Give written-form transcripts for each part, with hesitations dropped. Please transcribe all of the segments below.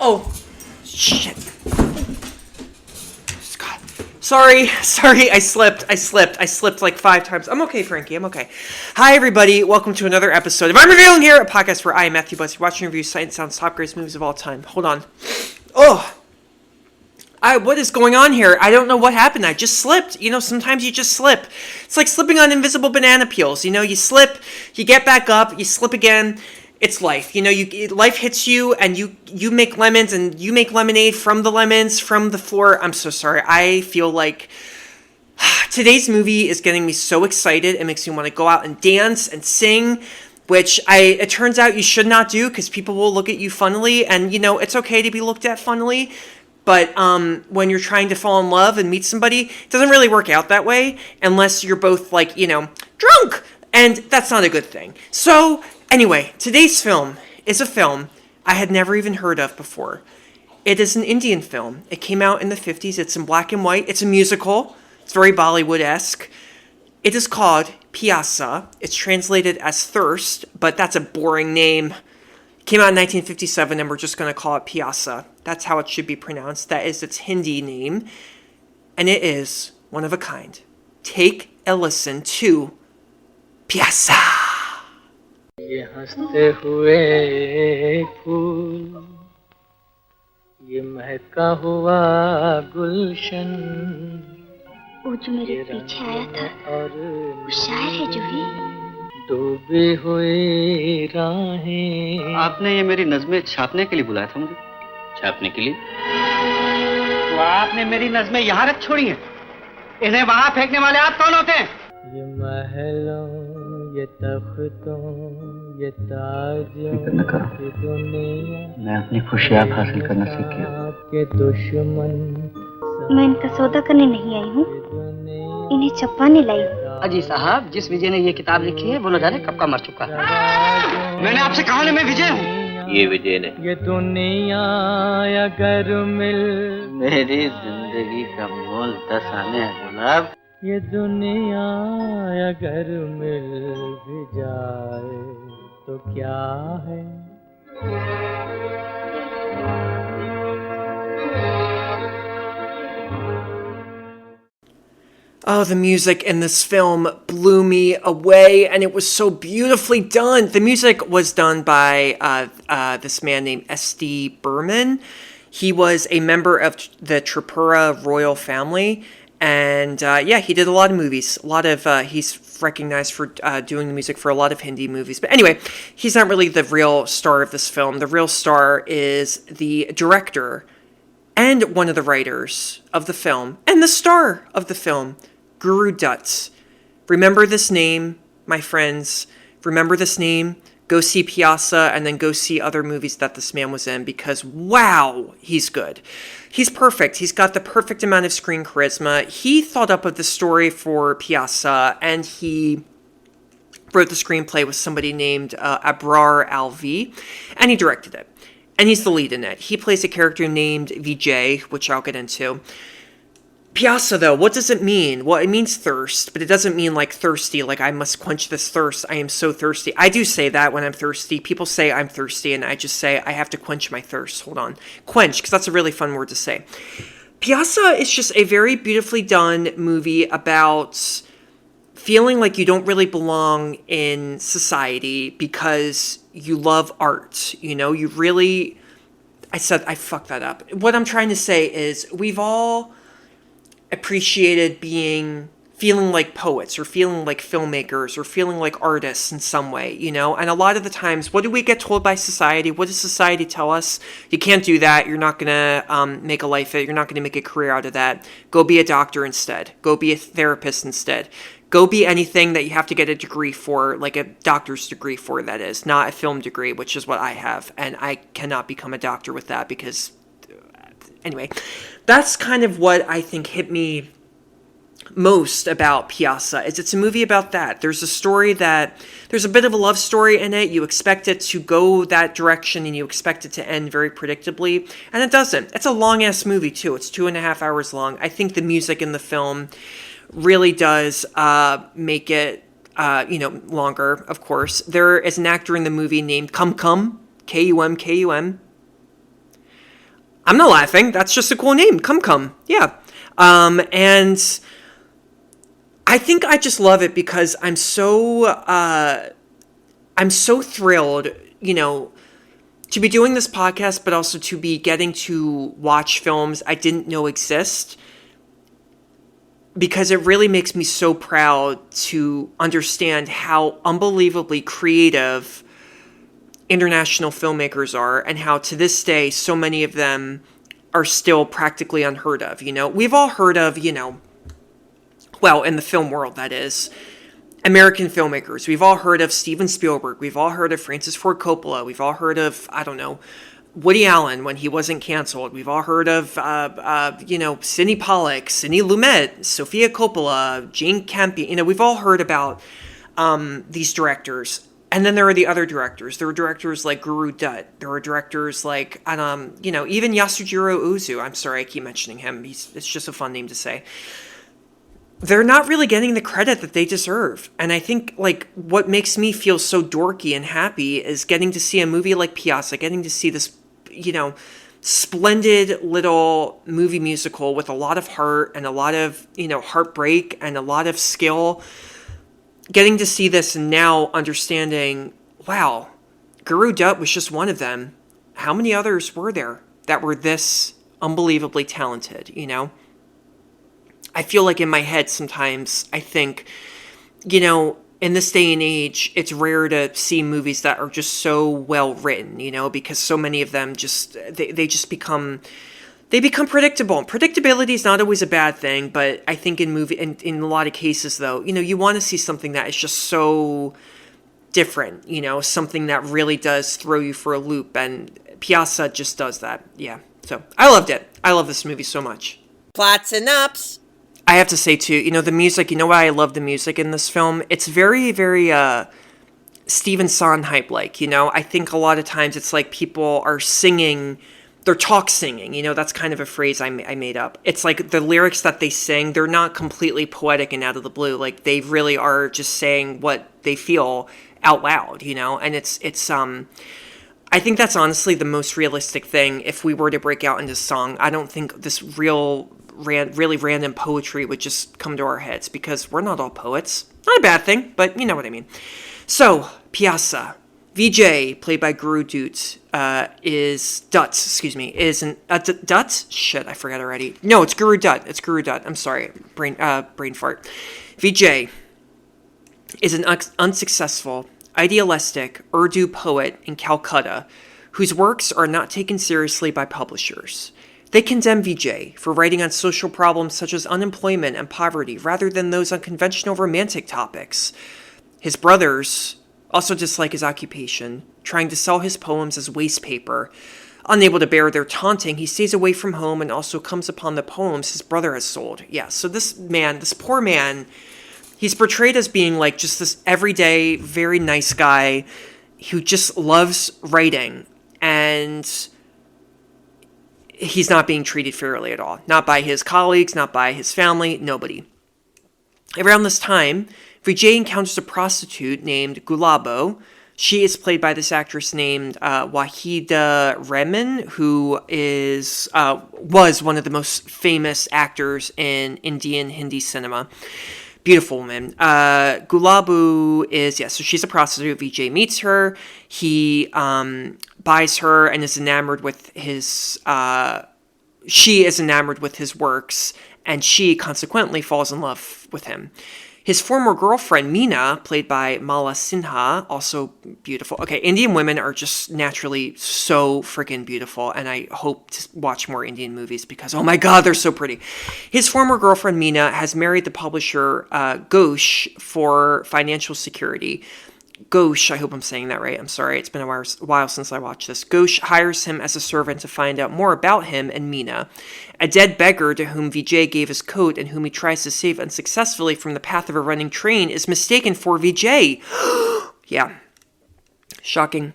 Oh, shit. God. Sorry, I slipped like 5 times. I'm okay, Frankie, I'm okay. Hi, everybody, welcome to another episode of I'm Reviewing Here, a podcast where I am Matthew Bussey, watching reviews, sight and sounds, top greatest movies of all time. Hold on. What is going on here? I don't know what happened. I just slipped. You know, sometimes you just slip. It's like slipping on invisible banana peels. You know, you slip, you get back up, you slip again. It's life. You know, life hits you, and you make lemons, and you make lemonade from the lemons, from the floor. I'm so sorry. I feel like today's movie is getting me so excited. It makes me want to go out and dance and sing, which it turns out you should not do because people will look at you funnily, and, you know, it's okay to be looked at funnily. But when you're trying to fall in love and meet somebody, it doesn't really work out that way unless you're both, like, you know, drunk. And that's not a good thing. So, anyway, today's film is a film I had never even heard of before. It is an Indian film. It came out in the 50s. It's in black and white. It's a musical. It's very Bollywood-esque. It is called PYAASA. It's translated as Thirst, but that's a boring name. It came out in 1957, and we're just going to call it PYAASA. That's how it should be pronounced. That is its Hindi name. And it is one of a kind. Take a listen to PYAASA. ये हंसते हुए एक फूल ये महका हुआ गुलशन वो जो मेरे पीछे आया था वो शायर है जो ही डूबी हुई राहें। आपने ये मेरी नज़में छापने के लिए बुलाया था मुझे? छापने के लिए? तो आपने मेरी नज़में यहाँ रख छोड़ी हैं। इन्हें वहाँ फेंकने वाले आप कौन होते हैं? ये महलों ये तख्तों ये ताजों ये दुनिया मैं अपनी खुशी आप हासिल करना सीख गया। आपके दुश्मन मैं इनका सौदा करने नहीं आई हूँ, इन्हें छपवाने लाई हूँ। अजी साहब, जिस विजय ने ये किताब लिखी है वो न जाने कब का मर चुका है। मैंने आपसे कहा ना मैं विजय हूँ। ये विजय ने ये दुनिया अगर मिल मेरी जिंदगी का मोल 10 आने है गुलाब। ये दुनिया अगर मिल भी जाए तो क्या है। Oh, the music in this film blew me away, and it was so beautifully done. The music was done by this man named S.D. Burman. He was a member of the Tripura royal family, and he did a lot of movies. He's recognized for doing the music for a lot of Hindi movies. But anyway, he's not really the real star of this film. The real star is the director and one of the writers of the film, and the star of the film, Guru Dutt. Remember this name, my friends. Remember this name. Go see PYAASA and then go see other movies that this man was in because, wow, he's good. He's perfect. He's got the perfect amount of screen charisma. He thought up of the story for PYAASA, and he wrote the screenplay with somebody named Abrar Alvi, and he directed it. And he's the lead in it. He plays a character named Vijay, which I'll get into. PYAASA, though, what does it mean? Well, it means thirst, but it doesn't mean like thirsty, like I must quench this thirst. I am so thirsty. I do say that when I'm thirsty. People say I'm thirsty, and I just say I have to quench my thirst. Hold on. Quench, because that's a really fun word to say. PYAASA is just a very beautifully done movie about feeling like you don't really belong in society because you love art. You know, you really... I fucked that up. What I'm trying to say is we've all appreciated feeling like poets or feeling like filmmakers or feeling like artists in some way, you know? And a lot of the times, what do we get told by society? What does society tell us? You can't do that. You're not going to make a life of it. You're not going to make a career out of that. Go be a doctor instead. Go be a therapist instead. Go be anything that you have to get a degree for, like a doctor's degree for, that is, not a film degree, which is what I have. And I cannot become a doctor with that because... Anyway, that's kind of what I think hit me most about PYAASA, is it's a movie about that. There's a bit of a love story in it. You expect it to go that direction, and you expect it to end very predictably, and it doesn't. It's a long-ass movie, too. It's 2.5 hours long. I think the music in the film really does make it, longer, of course. There is an actor in the movie named Kum Kum, K-U-M, K-U-M. I'm not laughing. That's just a cool name. Come. Yeah. And I think I just love it because I'm so thrilled, to be doing this podcast, but also to be getting to watch films I didn't know exist, because it really makes me so proud to understand how unbelievably creative international filmmakers are, and how to this day so many of them are still practically unheard of. We've all heard of, well, in the film world, that is, American filmmakers. We've all heard of Steven Spielberg. We've all heard of Francis Ford Coppola. We've all heard of, Woody Allen when he wasn't canceled. We've all heard of, Sidney Pollack, Sidney Lumet, Sofia Coppola, Jane Campion. We've all heard about these directors. And then there are the other directors. There are directors like Guru Dutt. There are directors like, even Yasujiro Ozu. I'm sorry, I keep mentioning him. It's just a fun name to say. They're not really getting the credit that they deserve. And I think, what makes me feel so dorky and happy is getting to see a movie like PYAASSA, getting to see this, splendid little movie musical with a lot of heart and a lot of, heartbreak and a lot of skill. Getting to see this and now understanding, wow, Guru Dutt was just one of them. How many others were there that were this unbelievably talented, I feel like in my head sometimes I think, in this day and age, it's rare to see movies that are just so well written, because so many of them they become predictable. Predictability is not always a bad thing, but I think in a lot of cases though, you want to see something that is just so different, something that really does throw you for a loop, and PYAASSA just does that. Yeah. So I loved it. I love this movie so much. Plot synopsis. I have to say, too, the music, why I love the music in this film? It's very, very Stephen Sondheim-like, I think a lot of times it's like people are singing, they're talk singing, that's kind of a phrase I made up. It's like the lyrics that they sing, they're not completely poetic and out of the blue. Like, they really are just saying what they feel out loud, and it's I think that's honestly the most realistic thing if we were to break out into song. I don't think this really random poetry would just come to our heads, because we're not all poets. Not a bad thing, but you know what I mean. So, PYAASSA. Vijay, played by Guru Dutt, is Dutt. Shit, I forgot already. No, it's Guru Dutt. I'm sorry, brain fart. Vijay is an unsuccessful, idealistic Urdu poet in Calcutta, whose works are not taken seriously by publishers. They condemn Vijay for writing on social problems such as unemployment and poverty rather than those on conventional romantic topics. His brothers also dislike his occupation, trying to sell his poems as waste paper. Unable to bear their taunting, he stays away from home and also comes upon the poems his brother has sold. Yeah, so this poor man, he's portrayed as being like just this everyday, very nice guy who just loves writing, and he's not being treated fairly at all. Not by his colleagues, not by his family, nobody. Around this time, Vijay encounters a prostitute named Gulabo. She is played by this actress named Wahida Rehman, who was one of the most famous actors in Indian Hindi cinema. Beautiful woman. Gulabu so she's a prostitute. Vijay meets her. He buys her and is enamored with his, she is enamored with his works, and she consequently falls in love with him. His former girlfriend, Meena, played by Mala Sinha, also beautiful. Okay, Indian women are just naturally so freaking beautiful, and I hope to watch more Indian movies because, oh my god, they're so pretty. His former girlfriend, Meena, has married the publisher Ghosh for financial security. Ghosh, I hope I'm saying that right. I'm sorry, it's been a while since I watched this. Ghosh hires him as a servant to find out more about him and Meena. A dead beggar to whom Vijay gave his coat and whom he tries to save unsuccessfully from the path of a running train is mistaken for Vijay. Yeah. Shocking.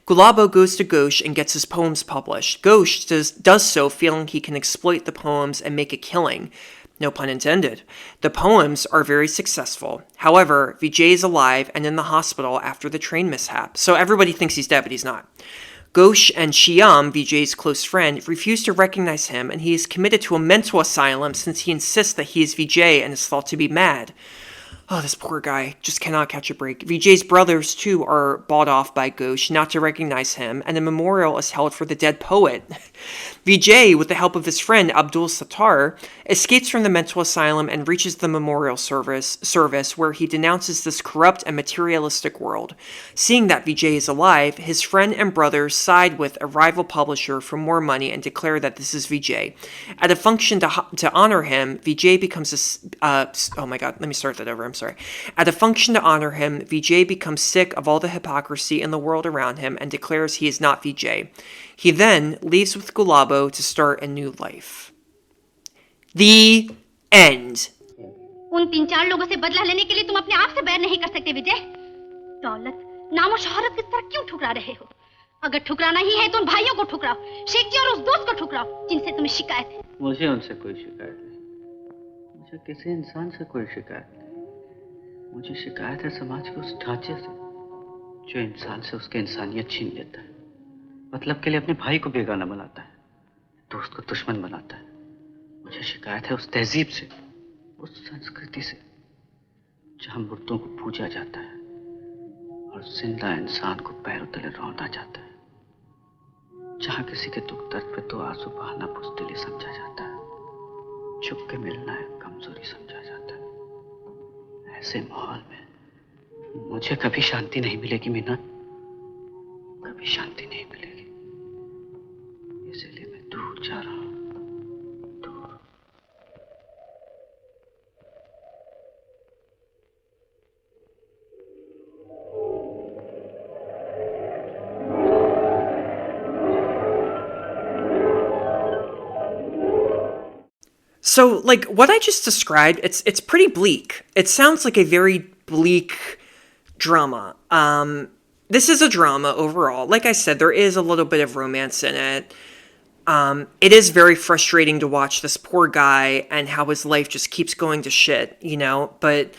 Gulabo goes to Ghosh and gets his poems published. Ghosh does so feeling he can exploit the poems and make a killing. No pun intended. The poems are very successful. However, Vijay is alive and in the hospital after the train mishap. So everybody thinks he's dead, but he's not. Ghosh and Shyam, Vijay's close friend, refuse to recognize him, and he is committed to a mental asylum since he insists that he is Vijay and is thought to be mad. Oh, this poor guy just cannot catch a break. Vijay's brothers, too, are bought off by Ghosh not to recognize him, and a memorial is held for the dead poet. Vijay, with the help of his friend Abdul Sattar, escapes from the mental asylum and reaches the memorial service where he denounces this corrupt and materialistic world. Seeing that Vijay is alive, his friend and brothers side with a rival publisher for more money and declare that this is Vijay. At a function to honor him, Vijay becomes oh my god, let me start that over, I'm sorry. At a function to honor him, Vijay becomes sick of all the hypocrisy in the world around him and declares he is not Vijay. He then leaves with Gulabo to start a new life. The end. उन 3-4 लोगों से बदला लेने के लिए तुम अपने आप से बैर नहीं कर सकते विजय। दौलत, नाम और शोहरत की तरफ क्यों ठुकरा रहे हो? अगर ठुकराना ही है तो उन भाइयों को ठुकराओ, शेख जी और उस दोस्त को ठुकराओ जिनसे तुम्हें शिकायत है। मुझे उनसे कोई शिकायत नहीं। मुझे किसी इंसान से कोई शिकायत नहीं। मुझे शिकायत है समाज के उस ढांचे से जो इंसान से उसकी इंसानियत छीन लेता है, मतलब के लिए अपने भाई को बेगाना बनाता है, दोस्त को दुश्मन बनाता है। मुझे शिकायत है उस तहजीब से, उस संस्कृति से जहां मुर्दों को पूजा जाता है और जिंदा इंसान को पैरों तले रौंदा जाता है, जहां किसी के दुख दर्द पे तो आंसू बहाना बुज़दिली समझा जाता है, छुप के मिलना है कमजोरी समझा जाता है। ऐसे माहौल में मुझे कभी शांति नहीं मिलेगी मीना, कभी शांति नहीं मिलेगी। इसलिए मैं दूर जा रहा हूं, दूर। So, like, what I just described, it's pretty bleak. It sounds like a very bleak drama. This is a drama overall. Like I said, there is a little bit of romance in it. It is very frustrating to watch this poor guy and how his life just keeps going to shit, you know? But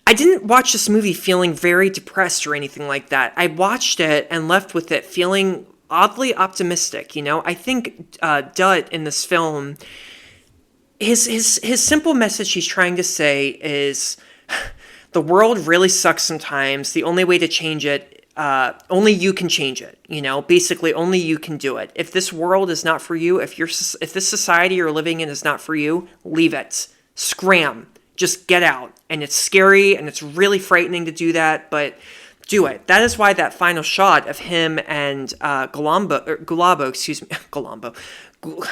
I didn't watch this movie feeling very depressed or anything like that. I watched it and left with it feeling oddly optimistic, you know? I think Dutt in this film, his simple message he's trying to say is the world really sucks sometimes. The only way to change it, only you can change it, you know? Basically, only you can do it. If this world is not for you, if this society you're living in is not for you, leave it. Scram. Just get out. And it's scary, and it's really frightening to do that, but do it. That is why that final shot of him and Gulabo, excuse me, Colombo.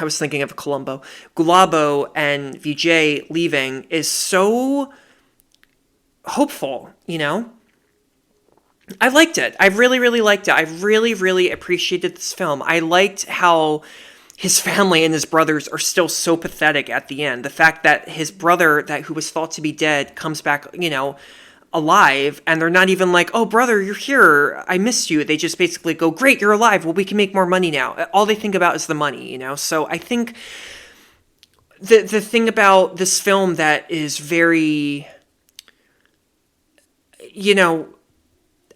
I was thinking of Colombo. Gulabo and Vijay leaving is so hopeful, you know? I liked it. I really, really liked it. I really, really appreciated this film. I liked how his family and his brothers are still so pathetic at the end. The fact that his brother, who was thought to be dead, comes back, you know, alive, and they're not even like, oh, brother, you're here, I missed you. They just basically go, great, you're alive, well, we can make more money now. All they think about is the money, you know? So I think the thing about this film that is very, you know,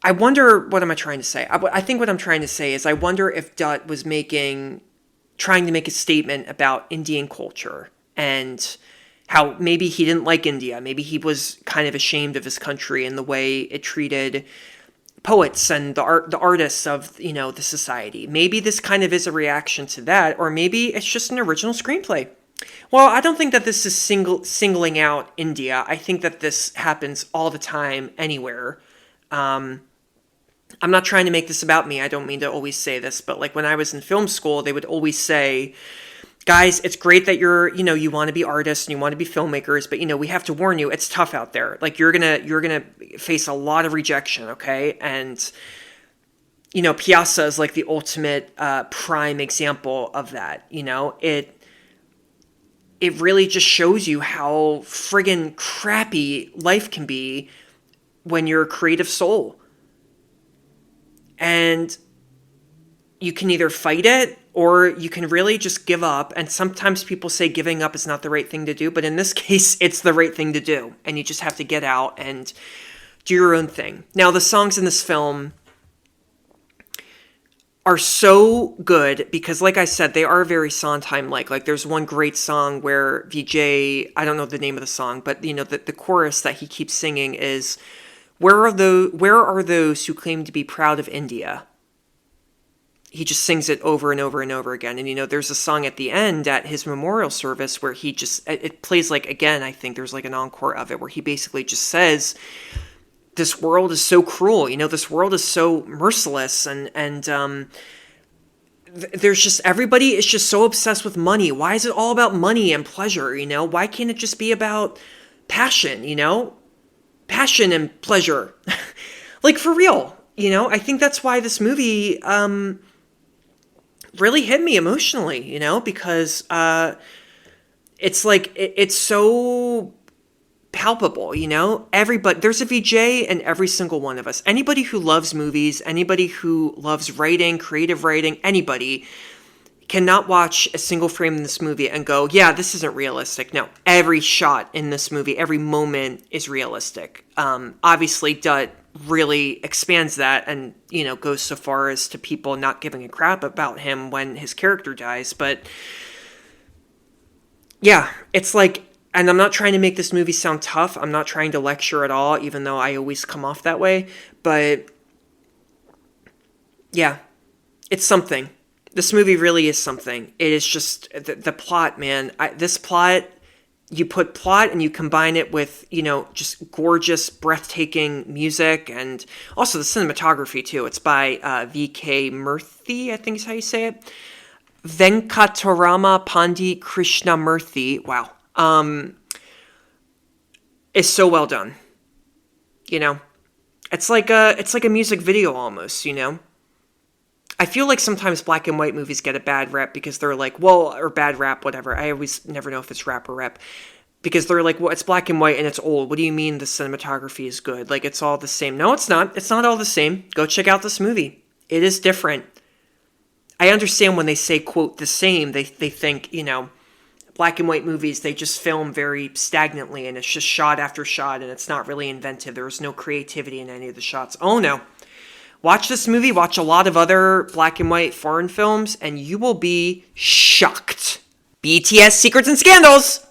I wonder, what am I trying to say? I think what I'm trying to say is I wonder if Dutt was trying to make a statement about Indian culture and how maybe he didn't like India. Maybe he was kind of ashamed of his country and the way it treated poets and the artists of, you know, the society. Maybe this kind of is a reaction to that, or maybe it's just an original screenplay. Well, I don't think that this is singling out India. I think that this happens all the time anywhere. I'm not trying to make this about me. I don't mean to always say this, but like when I was in film school, they would always say, guys, it's great that you want to be artists and you want to be filmmakers, but, you know, we have to warn you, it's tough out there. Like, you're gonna face a lot of rejection, okay? And, you know, PYAASSA is like the ultimate prime example of that, you know? It really just shows you how friggin' crappy life can be when you're a creative soul. And you can either fight it or you can really just give up. And sometimes people say giving up is not the right thing to do, but in this case, it's the right thing to do. And you just have to get out and do your own thing. Now, the songs in this film are so good because, like I said, they are very Sondheim-like. Like, there's one great song where VJ, I don't know the name of the song, but, the chorus that he keeps singing is, where are those who claim to be proud of India? He just sings it over and over and over again. And, there's a song at the end at his memorial service where it plays like, again, I think there's like an encore of it where he basically just says, this world is so cruel, this world is so merciless, and there's just, everybody is just so obsessed with money. Why is it all about money and pleasure, Why can't it just be about passion, Passion and pleasure. Like, for real, I think that's why this movie really hit me emotionally, because it's like, it's so palpable, everybody, there's a VJ in every single one of us. Anybody who loves movies, anybody who loves writing, creative writing, anybody cannot watch a single frame in this movie and go, yeah, this isn't realistic. No, every shot in this movie, every moment is realistic. Obviously, Dutt really expands that and, goes so far as to people not giving a crap about him when his character dies. But yeah, it's like, and I'm not trying to make this movie sound tough. I'm not trying to lecture at all, even though I always come off that way. But yeah, it's something. This movie really is something. It is just the plot, man. This plot, you put plot and you combine it with, just gorgeous, breathtaking music, and also the cinematography too. It's by V.K. Murthy, I think is how you say it. Venkatarama Pandi Krishnamurthy. Wow. Is so well done. It's like a music video almost, I feel like sometimes black and white movies get a bad rep because they're like, or bad rap, whatever. I always never know if it's rap or rep. Because they're like, well, it's black and white and it's old. What do you mean the cinematography is good? Like, it's all the same. No, it's not. It's not all the same. Go check out this movie. It is different. I understand when they say, quote, the same, they think, black and white movies, they just film very stagnantly and it's just shot after shot and it's not really inventive. There's no creativity in any of the shots. Oh no. Watch this movie, watch a lot of other black and white foreign films, and you will be shocked. BTS Secrets and Scandals!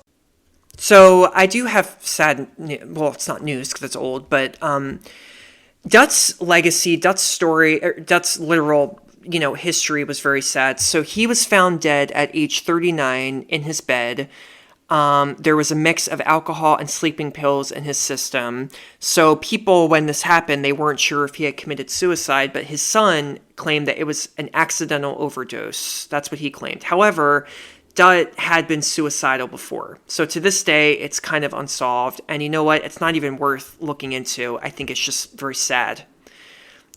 So I do have sad, well, it's not news because it's old, but Dutt's legacy, Dutt's story, Dutt's literal history was very sad. So he was found dead at age 39 in his bed. There was a mix of alcohol and sleeping pills in his system. So people, when this happened, they weren't sure if he had committed suicide, but his son claimed that it was an accidental overdose. That's what he claimed. However, Dutt had been suicidal before. So to this day, it's kind of unsolved. And you know what? It's not even worth looking into. I think it's just very sad.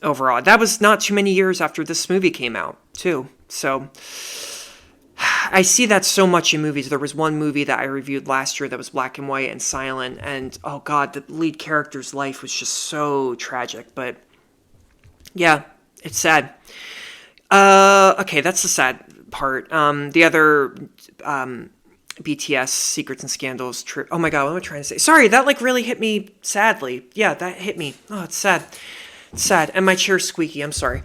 Overall, that was not too many years after this movie came out, too. So I see that so much in movies. There was one movie that I reviewed last year that was black and white and silent, and oh god, the lead character's life was just so tragic. But yeah, it's sad. Okay, that's the sad part. The other BTS Secrets and Scandals trip. Oh my god, what am I trying to say? Sorry, that like really hit me sadly. Yeah, that hit me. Oh, it's sad. It's sad. And my chair's squeaky. I'm sorry.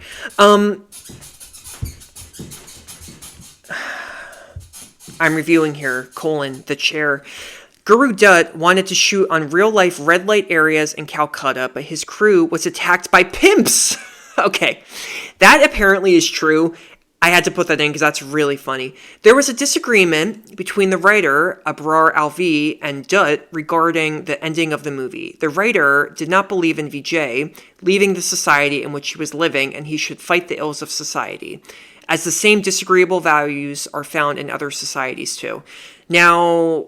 I'm reviewing here, the chair. Guru Dutt wanted to shoot on real-life red light areas in Calcutta, but his crew was attacked by pimps. Okay, that apparently is true. I had to put that in because that's really funny. There was a disagreement between the writer, Abrar Alvi, and Dutt regarding the ending of the movie. The writer did not believe in Vijay leaving the society in which he was living, and he should fight the ills of society, as the same disagreeable values are found in other societies too. Now,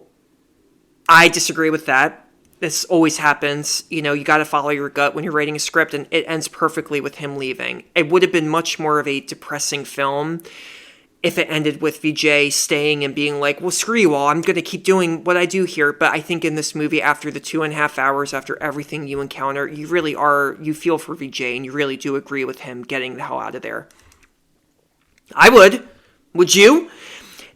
I disagree with that. This always happens. You got to follow your gut when you're writing a script, and it ends perfectly with him leaving. It would have been much more of a depressing film if it ended with Vijay staying and being like, well, screw you all, I'm going to keep doing what I do here. But I think in this movie, after the 2.5 hours, after everything you encounter, you feel for Vijay, and you really do agree with him getting the hell out of there. I would. Would you?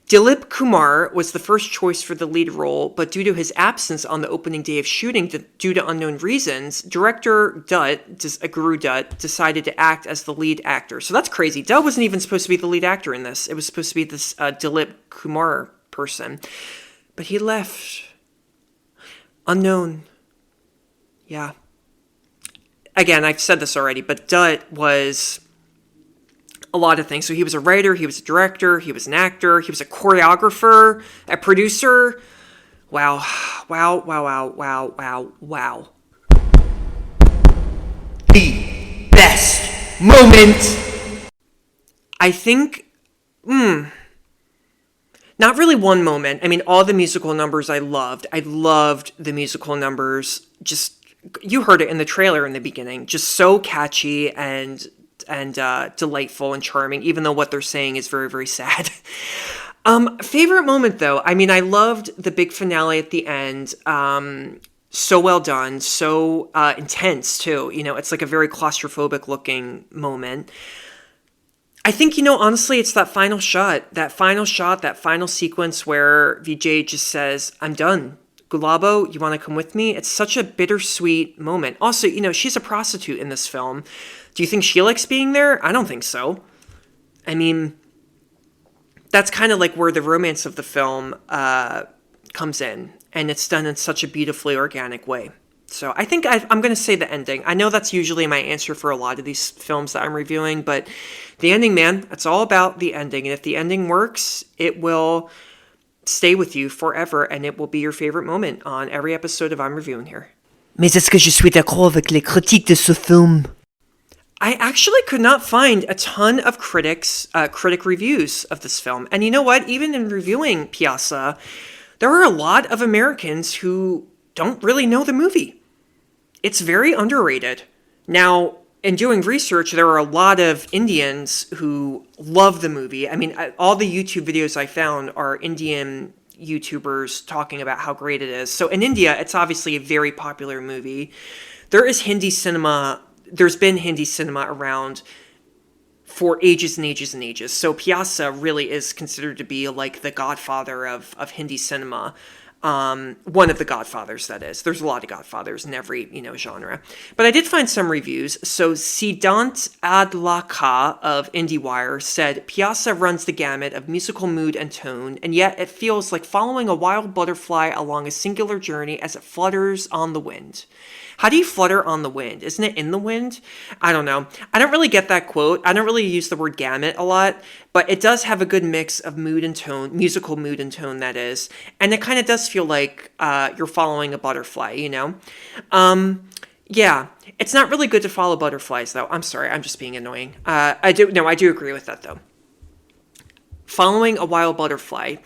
Dilip Kumar was the first choice for the lead role, but due to his absence on the opening day of shooting due to unknown reasons, director Guru Dutt decided to act as the lead actor. So that's crazy. Dutt wasn't even supposed to be the lead actor in this. It was supposed to be this Dilip Kumar person. But he left. Unknown. Yeah. Again, I've said this already, but Dutt was a lot of things. So he was a writer, he was a director, he was an actor, he was a choreographer, a producer. Wow. Wow, wow, wow, wow, wow, wow. The best moment. I think, not really one moment. I mean, all the musical numbers I loved. I loved the musical numbers. Just, you heard it in the trailer in the beginning. Just so catchy and delightful and charming, even though what they're saying is very, very sad. Favorite moment, though. I mean, I loved the big finale at the end. So well done. So intense, too. You know, it's like a very claustrophobic looking moment. I think, you know, honestly, it's that final sequence where Vijay just says, I'm done. Gulabo, you want to come with me? It's such a bittersweet moment. Also, you know, she's a prostitute in this film. Do you think she likes being there? I don't think so. I mean, that's kind of like where the romance of the film comes in. And it's done in such a beautifully organic way. So I think I'm going to say the ending. I know that's usually my answer for a lot of these films that I'm reviewing. But the ending, man, it's all about the ending. And if the ending works, it will stay with you forever, and it will be your favorite moment on every episode of I'm Reviewing here. Mais est-ce que je suis d'accord avec les critiques de ce film? I actually could not find a ton of critic reviews of this film. And you know what? Even in reviewing PYAASA, there are a lot of Americans who don't really know the movie. It's very underrated. Now, in doing research, there are a lot of Indians who love the movie. I mean, all the YouTube videos I found are Indian YouTubers talking about how great it is. So in India, it's obviously a very popular movie. There's been Hindi cinema around for ages and ages and ages. So PYAASA really is considered to be like the godfather of Hindi cinema. One of the godfathers, that is. There's a lot of godfathers in every, genre. But I did find some reviews. So Siddhant Adlakha of IndieWire said, PYAASA runs the gamut of musical mood and tone, and yet it feels like following a wild butterfly along a singular journey as it flutters on the wind. How do you flutter on the wind? Isn't it in the wind? I don't know. I don't really get that quote. I don't really use the word gamut a lot, but it does have a good mix of mood and tone, musical mood and tone, that is. And it kind of does feel like you're following a butterfly, Yeah, it's not really good to follow butterflies, though. I'm sorry, I'm just being annoying. I do agree with that, though. Following a wild butterfly.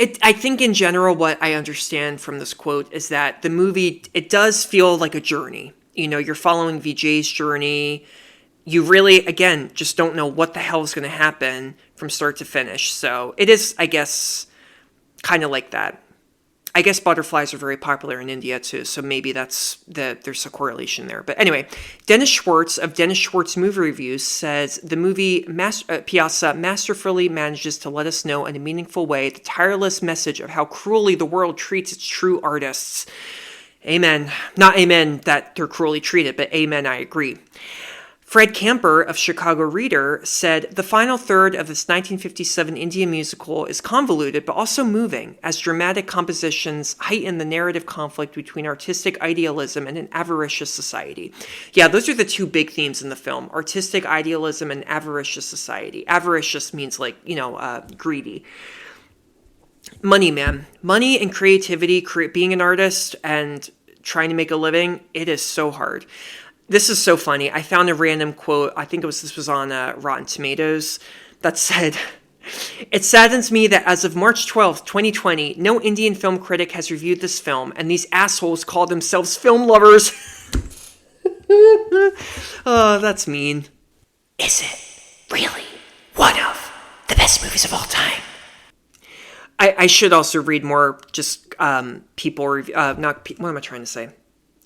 I think in general what I understand from this quote is that the movie, it does feel like a journey. You're following Vijay's journey. You really, again, just don't know what the hell is going to happen from start to finish. So it is, I guess, kind of like that. I guess butterflies are very popular in India too, so maybe there's a correlation there. But anyway, Dennis Schwartz of Dennis Schwartz Movie Reviews says the movie PYAASA masterfully manages to let us know in a meaningful way the tireless message of how cruelly the world treats its true artists. Amen. Not amen that they're cruelly treated, but amen, I agree. Fred Camper of Chicago Reader said, the final third of this 1957 Indian musical is convoluted but also moving, as dramatic compositions heighten the narrative conflict between artistic idealism and an avaricious society. Yeah, those are the two big themes in the film, artistic idealism and avaricious society. Avaricious means greedy. Money, man. Money and creativity, being an artist and trying to make a living, it is so hard. This is so funny. I found a random quote. I think this was on Rotten Tomatoes that said, it saddens me that as of March 12th, 2020, no Indian film critic has reviewed this film, and these assholes call themselves film lovers. Oh, that's mean. Is it really one of the best movies of all time? I should also read more just people, what am I trying to say?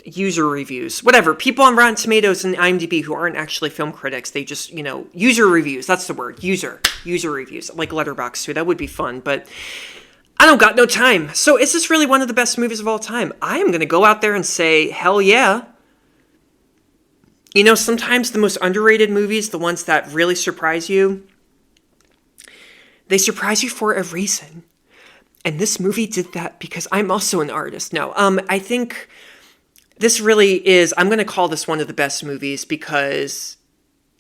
user reviews, whatever. People on Rotten Tomatoes and IMDb who aren't actually film critics, they just, user reviews. That's the word. User reviews, like Letterboxd too. That would be fun, but I don't got no time. So is this really one of the best movies of all time? I am going to go out there and say, hell yeah. Sometimes the most underrated movies, the ones that really surprise you, they surprise you for a reason. And this movie did that because I'm also an artist. No, I think this really is, I'm going to call this one of the best movies because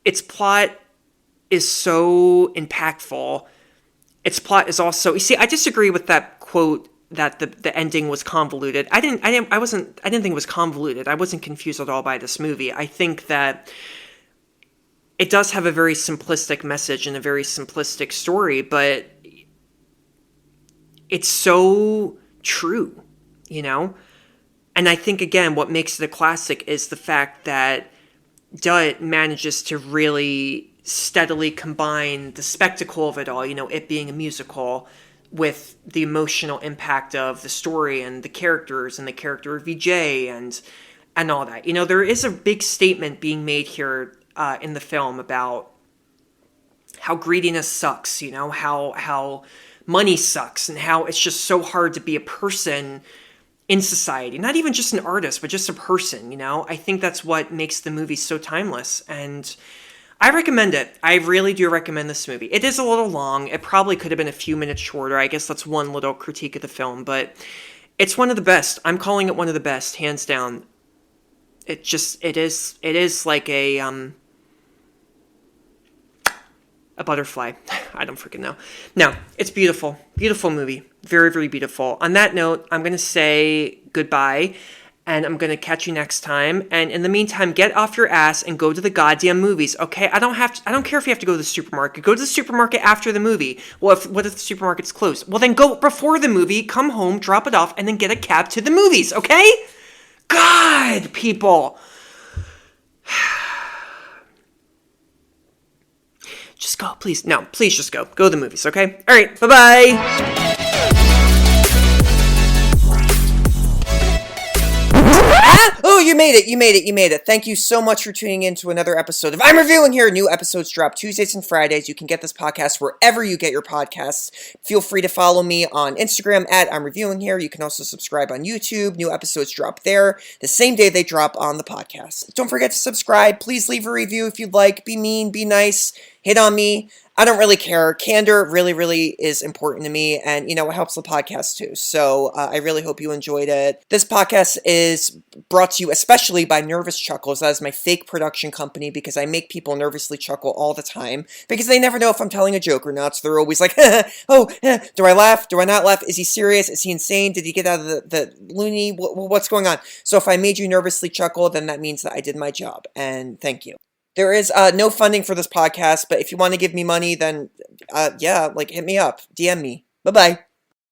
its plot is so impactful. Its plot is also, you see, I disagree with that quote that the ending was convoluted. I didn't think it was convoluted. I wasn't confused at all by this movie. I think that it does have a very simplistic message and a very simplistic story, but it's so true, And I think, again, what makes it a classic is the fact that Dutt manages to really steadily combine the spectacle of it all, it being a musical, with the emotional impact of the story and the characters and the character of VJ and all that. There is a big statement being made here in the film about how greediness sucks, how money sucks, and how it's just so hard to be a person in society. Not even just an artist, but just a person, I think that's what makes the movie so timeless, and I recommend it. I really do recommend this movie. It is a little long. It probably could have been a few minutes shorter. I guess that's one little critique of the film, but it's one of the best. I'm calling it one of the best, hands down. It is like a butterfly. I don't freaking know. No, it's beautiful. Beautiful movie. Very, very beautiful. On that note, I'm going to say goodbye, and I'm going to catch you next time. And in the meantime, get off your ass and go to the goddamn movies, okay? I don't care if you have to go to the supermarket. Go to the supermarket after the movie. Well, what if the supermarket's closed? Well, then go before the movie, come home, drop it off, and then get a cab to the movies, okay? God, people. Just go, please. No, please just go. Go to the movies, okay? All right, bye-bye. Oh, you made it. Thank you so much for tuning in to another episode of I'm Reviewing Here. New episodes drop Tuesdays and Fridays. You can get this podcast wherever you get your podcasts. Feel free to follow me on Instagram at I'm Reviewing Here. You can also subscribe on YouTube. New episodes drop there the same day they drop on the podcast. Don't forget to subscribe. Please leave a review if you'd like. Be mean, be nice, hit on me. I don't really care. Candor really, really is important to me, and, it helps the podcast too. So I really hope you enjoyed it. This podcast is brought to you especially by Nervous Chuckles. That is my fake production company because I make people nervously chuckle all the time because they never know if I'm telling a joke or not. So they're always like, do I laugh? Do I not laugh? Is he serious? Is he insane? Did he get out of the loony? What's going on? So if I made you nervously chuckle, then that means that I did my job, and thank you. There is no funding for this podcast, but if you want to give me money, then, hit me up. DM me. Bye-bye.